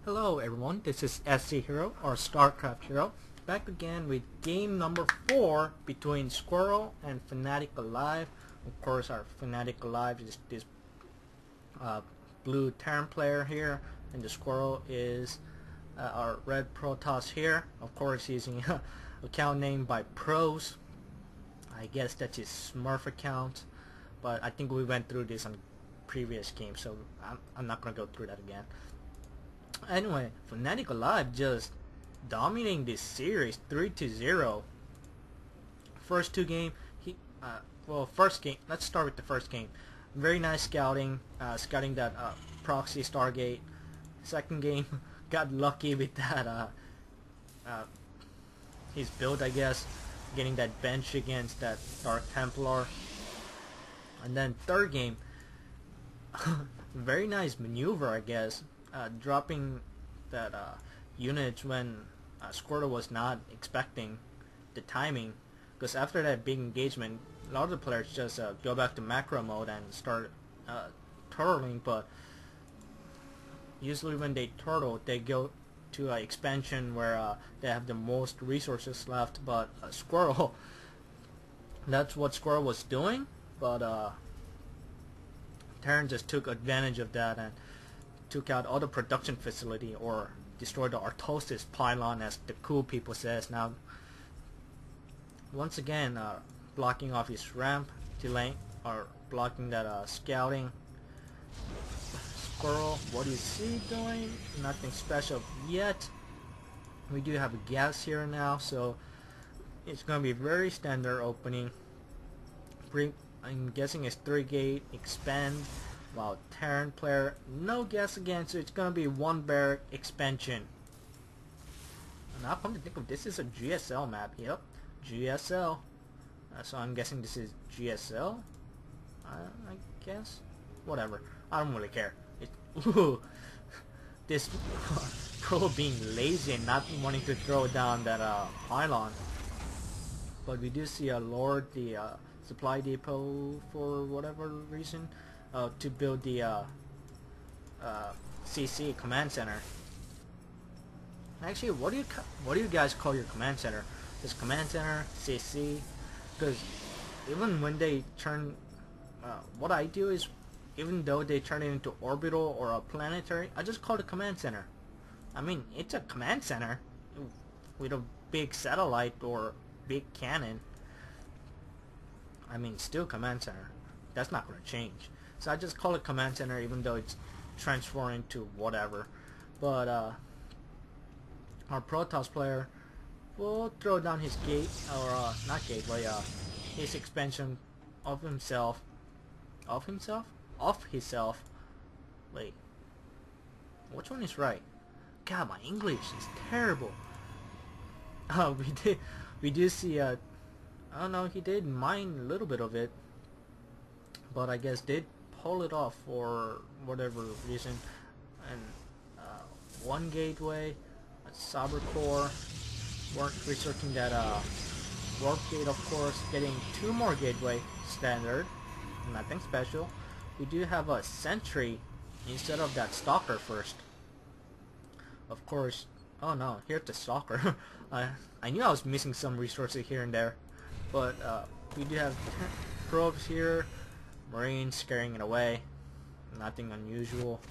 Hello everyone, this is SC Hero or StarCraft Hero, back again with game number 4 between Squirtle and Fnatic aLive. Of course our Fnatic aLive is this blue Terran player here, and the Squirtle is our red Protoss here. Of course using account name by Pros. I guess that's his Smurf account, but I think we went through this on previous game, so I'm not gonna go through that again. Anyway, Fnatic aLive just dominating this series 3-0. First two game, first game. Let's start with the first game. Very nice scouting, scouting that proxy Stargate. Second game, got lucky with that his build, I guess, getting that bench against that Dark Templar. And then third game, very nice maneuver, I guess. Dropping that unit when Squirtle was not expecting the timing, because after that big engagement a lot of the players just go back to macro mode and start turtling, but usually when they turtle they go to expansion where they have the most resources left, but Squirtle, that's what Squirtle was doing, but Terran just took advantage of that and took out all the production facility, or destroyed the Artosis pylon, as the cool people says now. Once again, blocking off his ramp, delaying or blocking that scouting. Squirtle, what is he doing? Nothing special yet. We do have a gas here now, so it's gonna be very standard opening. I'm guessing it's 3-gate expand. Wow, Terran player, no gas again, so it's gonna be 1 barrack expansion. Now come to think of this, is a GSL map. Yep, GSL. So I'm guessing this is GSL. I guess. Whatever. I don't really care. Ooh, this Pro being lazy and not wanting to throw down that pylon. But we do see a Lord, the supply depot, for whatever reason. To build the CC command center. Actually, what do you guys call your command center? Is command center CC? Because even when they turn, what I do is, even though they turn it into orbital or a planetary, I just call it command center. I mean, it's a command center with a big satellite or big cannon. I mean, still command center. That's not going to change. So I just call it command center, even though it's transformed into whatever. But our Protoss player will throw down his gate, or not gateway, his expansion of himself. Of himself? Off himself. Wait. Which one is right? God, my English is terrible. We do see I don't know, he did mine a little bit of it, but I guess did pull it off for whatever reason. And 1 gateway, a Saber core, weren't researching that warp gate, of course, getting 2 more gateway, standard, nothing special. We do have a sentry instead of that stalker first. Of course, oh no, here's the stalker. I knew I was missing some resources here and there, but we do have probes here. Marines scaring it away. Nothing unusual.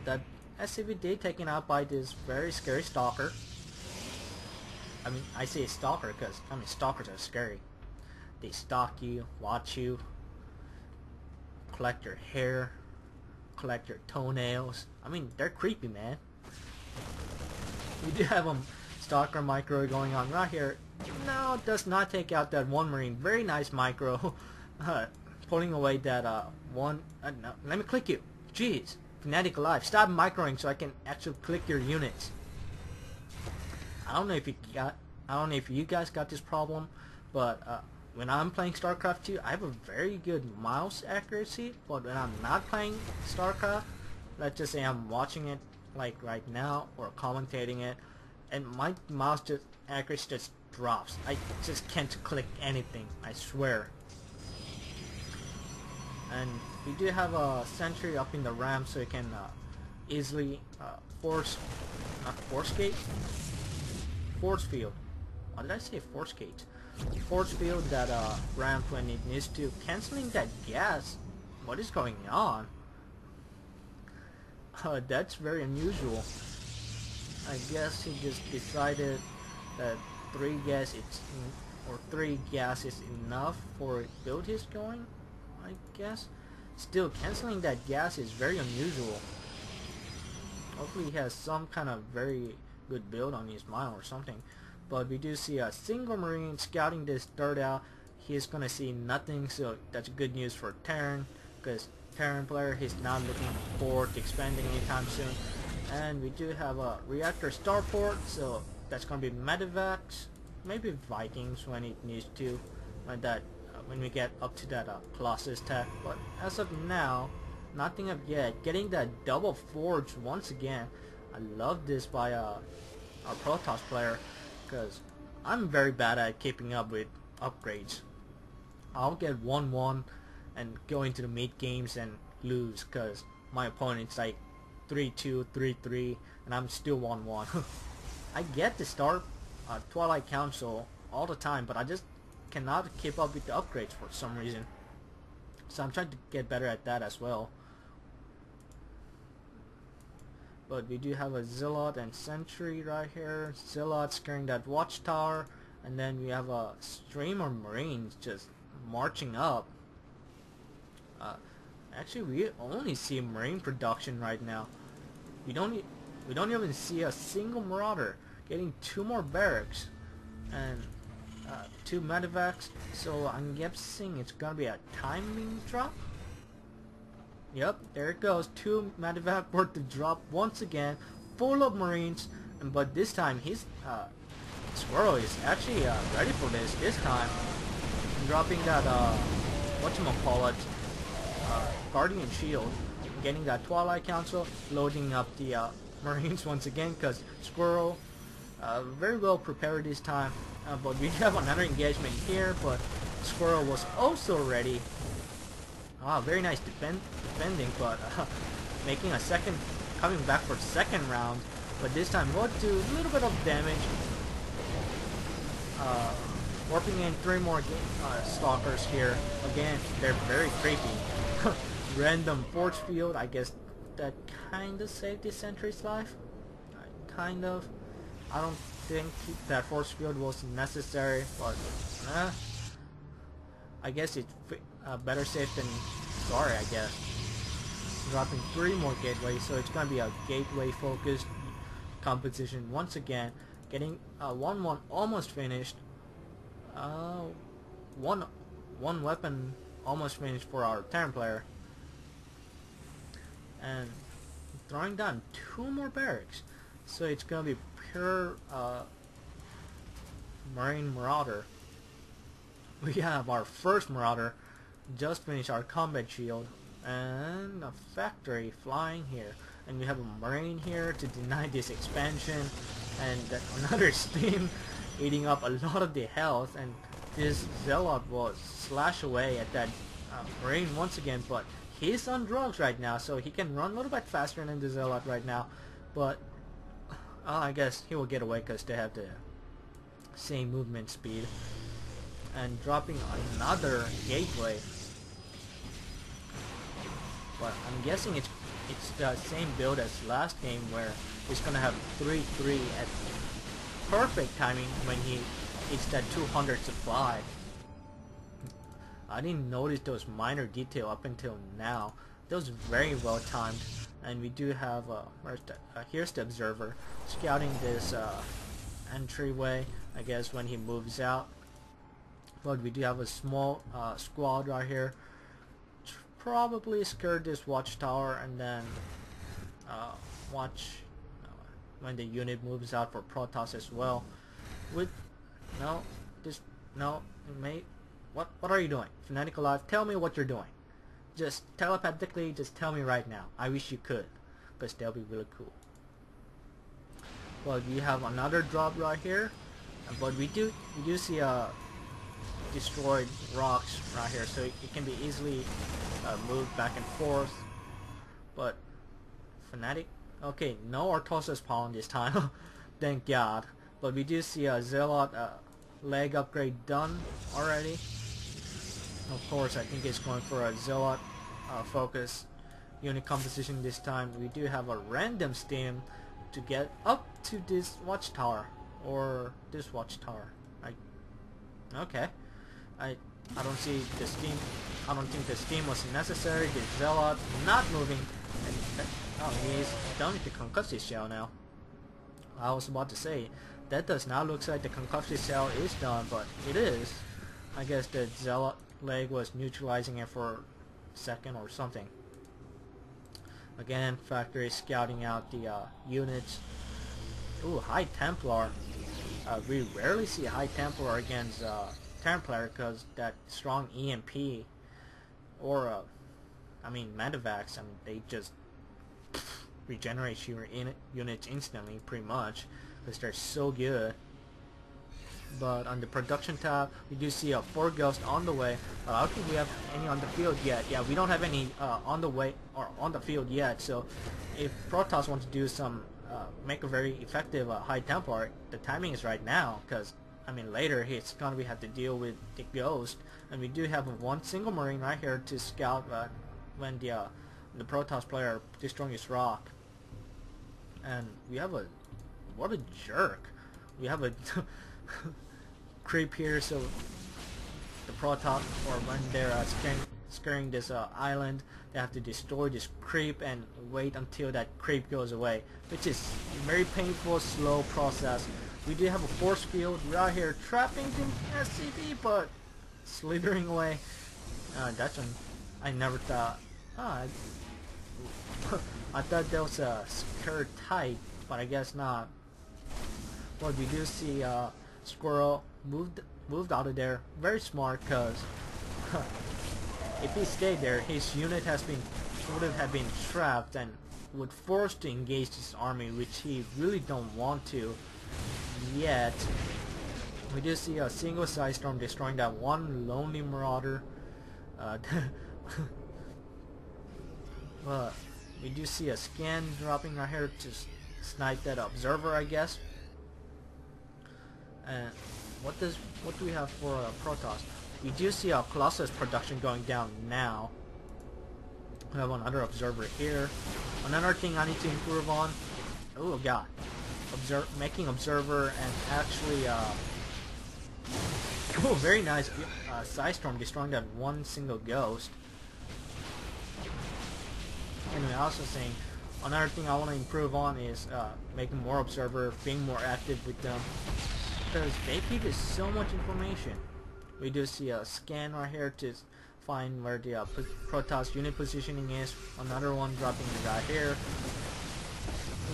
That SCVD taken out by this very scary stalker. I mean, I say stalker because, I mean, stalkers are scary. They stalk you, watch you, collect your hair, collect your toenails. I mean, they're creepy, man. We do have a stalker micro going on right here. No, does not take out that 1 Marine. Very nice micro. Pulling away that one. No, let me click you. Jeez, Fnatic aLive, stop microing so I can actually click your units. I don't know if you guys got this problem, but when I'm playing StarCraft 2, I have a very good mouse accuracy. But when I'm not playing StarCraft, let's just say I'm watching it like right now or commentating it, and my mouse accuracy just drops. I just can't click anything. I swear. And we do have a sentry up in the ramp, so you can easily not force gate, force field. Why did I say force gate? Force field that ramp when it needs to, canceling that gas. What is going on? That's very unusual. I guess he just decided that 3 gas is enough for build he's going, I guess. Still, canceling that gas is very unusual. Hopefully he has some kind of very good build on his mind or something. But we do see a single Marine scouting this third out. He's gonna see nothing, so that's good news for Terran, because Terran player, he's not looking forward to expanding anytime soon. And we do have a reactor starport, so that's gonna be medevacs, maybe Vikings when it needs to, when we get up to that Colossus tech. But as of now, nothing of yet. Getting that double forge once again. I love this by our Protoss player, because I'm very bad at keeping up with upgrades. I'll get 1-1 and go into the mid games and lose because my opponent's like 3-2, 3-3, and I'm still 1-1. I get to start Twilight Council all the time, but I just cannot keep up with the upgrades for some reason. So I'm trying to get better at that as well. But we do have a Zealot and Sentry right here. Zealot scaring that watchtower, and then we have a stream of Marines just marching up. Actually, we only see Marine production right now. We don't even see a single Marauder. Getting 2 more barracks and 2 medevacs. So I'm guessing it's gonna be a timing drop. Yep, there it goes. 2 medevac worth of drop once again, full of Marines. But this time, his Squirtle is actually ready for this time. Dropping that whatchamacallit, Guardian Shield, getting that Twilight Council, loading up the Marines once again, because Squirtle very well prepared this time. But we have another engagement here, but Squirtle was also ready. Very nice defending, but making a second, coming back for second round. But this time we'll do a little bit of damage. Warping in 3 more stalkers here. Again, they're very creepy. Random force field. I guess that kind of saved the sentry's life. Kind of. I don't think that force field was necessary, but I guess it's better safe than sorry, I guess. Dropping 3 more gateways, so it's gonna be a gateway focused competition once again. Getting 1-1 almost finished. One weapon almost finished for our Terran player. And throwing down 2 more barracks. So it's gonna be pure Marine Marauder. We have our first Marauder. Just finished our combat shield. And a factory flying here. And we have a Marine here to deny this expansion. And another steam eating up a lot of the health. And this Zealot will slash away at that Marine once again. But he's on drugs right now, so he can run a little bit faster than the Zealot right now. But I guess he will get away because they have the same movement speed. And dropping another gateway. But I'm guessing it's the same build as last game, where he's gonna have 3-3 at perfect timing when he hits that 200 supply. I didn't notice those minor detail up until now. That was very well timed. And we do have here's the observer scouting this entryway, I guess, when he moves out. But we do have a small squad right here. Probably scared this watchtower and then watch when the unit moves out for Protoss as well. With mate, what are you doing? Fnatic aLive, tell me what you're doing. Just telepathically, just tell me right now. I wish you could, because that'll be really cool. Well, we have another drop right here, but we do see destroyed rocks right here, so it can be easily moved back and forth. But Fanatic. Okay, no Artosis Pollen this time. Thank God. But we do see a Zealot leg upgrade done already. Of course, I think it's going for a Zealot focus unit composition this time. We do have a random stem to get up to this watchtower, or this watchtower. Okay. I don't see the steam. I don't think the steam was necessary. The Zealot not moving. And oh, he's done with the concussive shell now. I was about to say that does not look like the concussive shell is done, but it is. I guess the Zealot leg was neutralizing it for a second or something. Again, factory scouting out the units. Ooh, High Templar. We rarely see High Templar against Templar because that strong EMP or I mean Medivacs. I mean they just regenerate your units instantly, pretty much, because they're so good. But on the production tab, we do see a 4 ghosts on the way. I don't think we have any on the field yet. Yeah, we don't have any on the way or on the field yet. So if Protoss want to do some make a very effective High Templar, the timing is right now, because I mean later he's gonna have to deal with the ghost, and we do have one single Marine right here to scout when the Protoss player destroying his rock. And we have a what a jerk. We have a creep here, so the Protoss, or when they're scaring this island, they have to destroy this creep and wait until that creep goes away, which is a very painful, slow process. We do have a force field right here trapping the SCV, but slithering away. That's one I never thought. I thought that was a secure type, but I guess not. But we do see Squirtle moved out of there. Very smart, because if he stayed there, his unit would have been trapped and would force to engage this army, which he really don't want to yet. We do see a single side storm destroying that one lonely marauder. But we do see a scan dropping right here to snipe that observer, I guess. And what do we have for Protoss? We do see a Colossus production going down now. We have another observer here. Another thing I need to improve on. Oh god, making observer and actually oh, very nice side storm destroying that one single ghost. Anyway, also saying another thing I want to improve on is making more observer, being more active with them, because they give us so much information. We do see a scan right here to find where the Protoss unit positioning is. Another one dropping right here.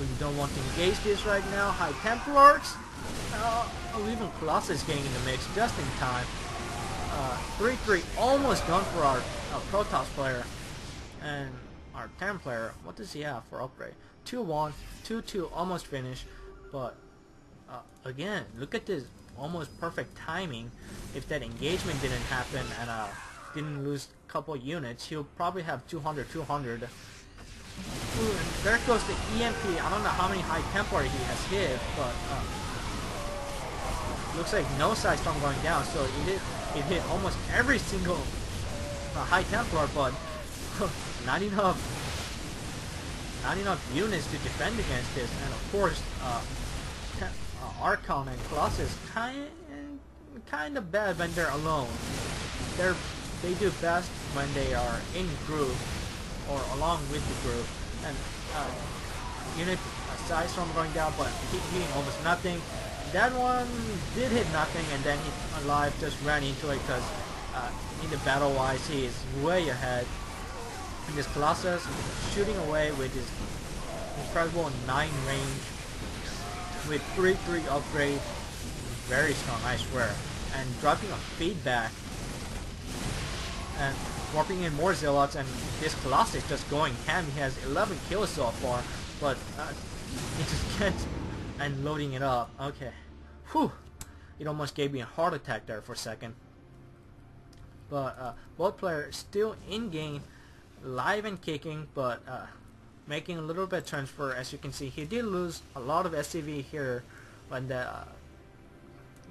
We don't want to engage this right now. High Templars. Even Colossus getting in the mix just in time. 3-3 almost done for our Protoss player. And our Templar, what does he have for upgrade? 2-1, 2-2, almost finished. But again, look at this almost perfect timing. If that engagement didn't happen and didn't lose a couple units, he'll probably have 200. Ooh, and there goes the EMP. I don't know how many High Templar he has hit, but looks like no side storm going down. So it hit almost every single High Templar, but not enough units to defend against this. And of course, Archon and Colossus kind of bad when they're alone. They do best when they are in group or along with the group. And unit side storm going down, but hitting almost nothing. That one did hit nothing, and then aLive just ran into it because in the battle wise he is way ahead. And this Colossus shooting away with his incredible 9 range with 3-3 upgrade, very strong, I swear, and dropping a feedback and warping in more Zealots, and this Colossus just going ham. He has 11 kills so far, but he just can't, and loading it up. Okay, whew, it almost gave me a heart attack there for a second. But both players still in game, live and kicking, but making a little bit transfer. As you can see, he did lose a lot of SCV here when the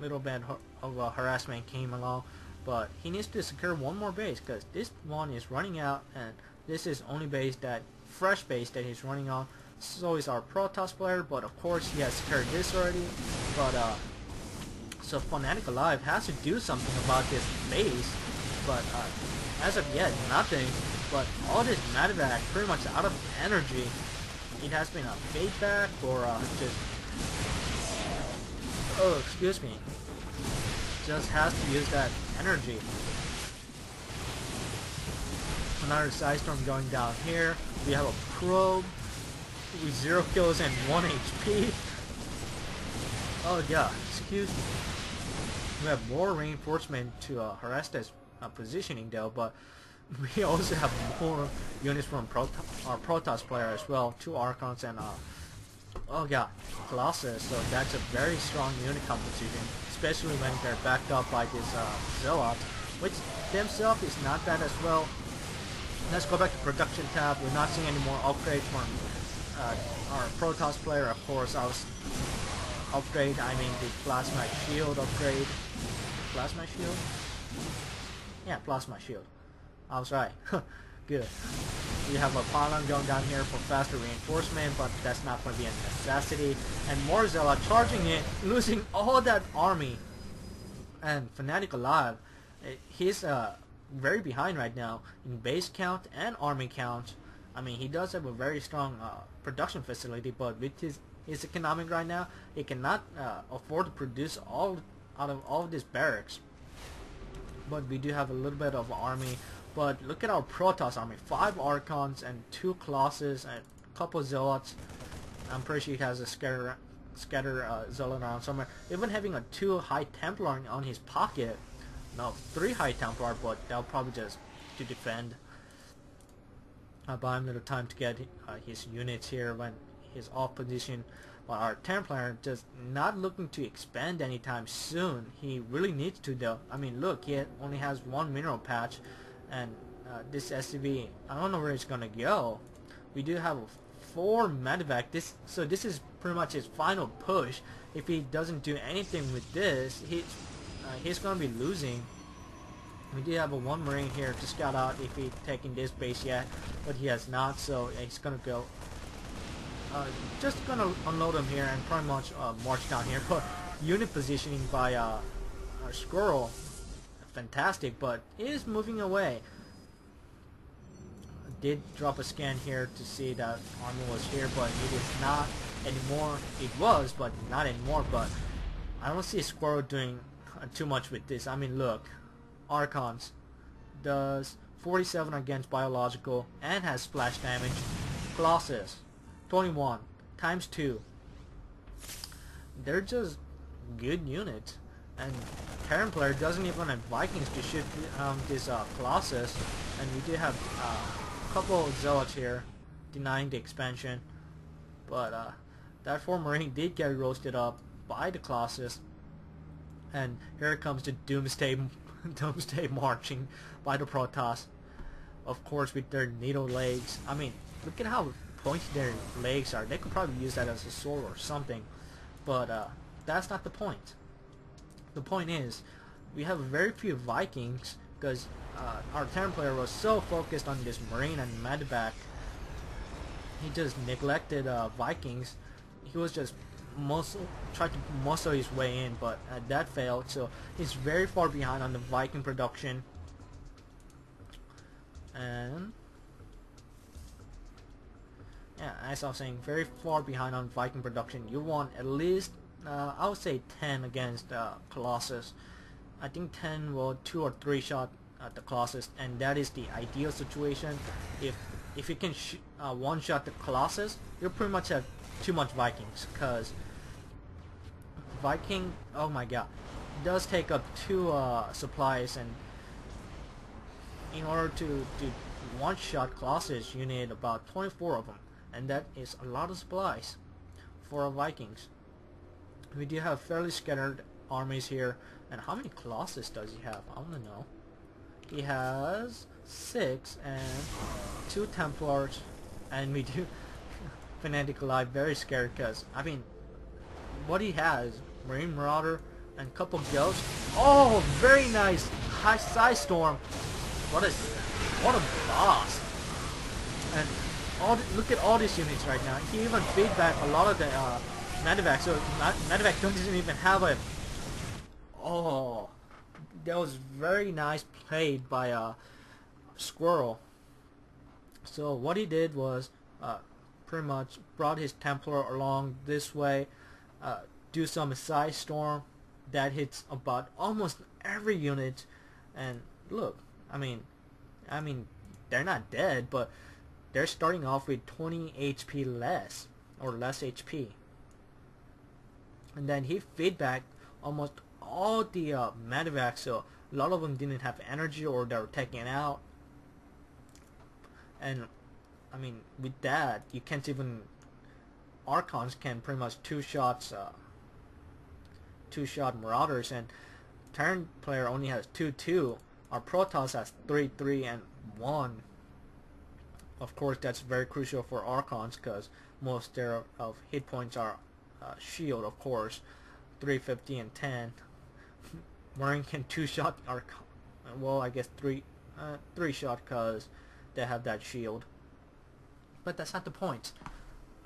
little bit of harassment came along, but he needs to secure one more base because this one is running out, and this is only base that fresh base that he's running on. So is our Protoss player, but of course he has secured this already. But so Fnatic aLive has to do something about this base, but as of yet nothing. But all this Medivac pretty much out of energy. It has been a fade back or just, oh excuse me, just has to use that energy. Another side storm going down here. We have a probe with 0 kills and 1 HP. Oh yeah, excuse me. We have more reinforcement to harass this positioning though, but we also have more units from our Protoss player as well, 2 Archons and oh yeah, Colossus. So that's a very strong unit composition, especially when they're backed up by this Zealot, which themselves is not bad as well. Let's go back to production tab. We're not seeing any more upgrades from our Protoss player. Of course, I was upgrade, I mean the plasma shield upgrade. Plasma shield? Yeah, plasma shield. I was right. Good. We have a pylon going down here for faster reinforcement, but that's not going to be a necessity. And more Zealot charging it, losing all that army. And Fnatic aLive, he's very behind right now in base count and army count. I mean, he does have a very strong production facility, but with his economic right now, he cannot afford to produce all out of all of these barracks. But we do have a little bit of army. But look at our Protoss army, 5 Archons and 2 Colossus and a couple Zealots. I'm pretty sure he has a scatter Zealot around somewhere. Even having a 2 High Templar on his pocket. No, 3 High Templar, but they'll probably just to defend. Buy him a little time to get his units here when he's off position. But our Templar just not looking to expand anytime soon. He really needs to though. I mean, look, he only has 1 mineral patch. And this SCV, I don't know where it's gonna go. We do have 4 Medivac. So this is pretty much his final push. If he doesn't do anything with this, he's gonna be losing. We do have a 1 Marine here to scout out if he's taking this base yet, but he has not. So he's gonna go. Just gonna unload him here and pretty much march down here. But unit positioning by our Squirtle. Fantastic, but it is moving away. I did drop a scan here to see that army was here, but it is not anymore. It was, but not anymore. But I don't see Squirtle doing too much with this. I mean, look, Archons does 47 against biological and has splash damage. Colossus 21 times 2. They're just good units. And Terran player doesn't even have Vikings to shoot this Colossus. And we do have a couple of Zealots here denying the expansion. But that 4 Marine did get roasted up by the Colossus. And here comes the Doomsday marching by the Protoss. Of course with their needle legs. I mean, look at how pointy their legs are. They could probably use that as a sword or something. But that's not the point. The point is, we have very few Vikings because our Terran player was so focused on this Marine and Medivac. He just neglected Vikings. He was just tried to muscle his way in, but that failed. So he's very far behind on the Viking production. And yeah, as I was saying, very far behind on Viking production. You want at least I would say 10 against Colossus. I think 10 will 2 or 3 shot at the Colossus, and that is the ideal situation. If you can one shot the Colossus, you pretty much have too much Vikings, because Viking, oh my god, does take up 2 supplies, and in order to one shot Colossus, you need about 24 of them, and that is a lot of supplies for our Vikings. We do have fairly scattered armies here. And how many Colossus does he have? I want to know. He has 6 and 2 Templars. And we do Fnatic aLive very scared because, I mean, what he has, Marine Marauder and couple ghosts. Oh, very nice high side storm. What a boss. And look at all these units right now. He even feedback a lot of the medevac, so medevac doesn't even have a. Oh, that was very nice played by Squirtle. So what he did was pretty much brought his Templar along this way, do some side storm that hits about almost every unit, and look, I mean they're not dead, but they're starting off with 20 HP less or less HP, and then he feedback almost all the medevacs, so a lot of them didn't have energy or they were taken out. And I mean, with that, you can't even. Archons can pretty much two-shot Marauders, and Terran player only has 2-2. Our Protoss has 3-3 and 1. Of course, that's very crucial for Archons because most their of hit points are shield, of course, 350 and 10. Marine can two-shot Archon. Well, I guess three-shot because they have that shield. But that's not the point.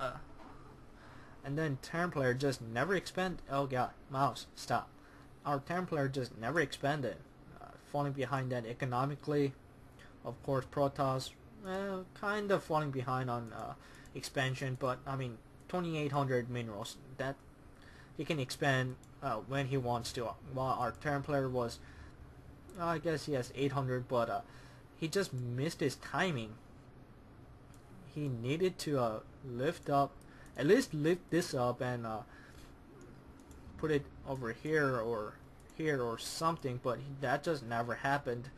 And then Terran player just never expand. Oh god, mouse, stop. Our Terran player just never expanded, falling behind that economically. Of course, Protoss, kind of falling behind on expansion, but I mean, 2,800 minerals. That he can expand when he wants to. While our Terran player was, I guess he has 800, but he just missed his timing. He needed to lift up, at least lift this up and put it over here or something, but that just never happened.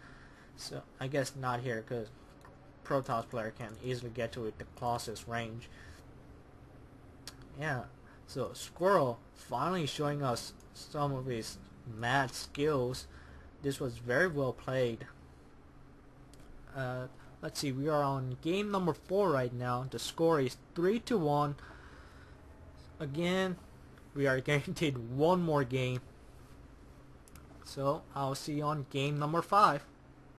So I guess not here because Protoss player can easily get to it the closest range. Yeah, so Squirtle finally showing us some of his mad skills. This was very well played. Let's see, we are on game number 4 right now. The score is 3-1. Again, we are guaranteed one more game. So, I'll see you on game number 5.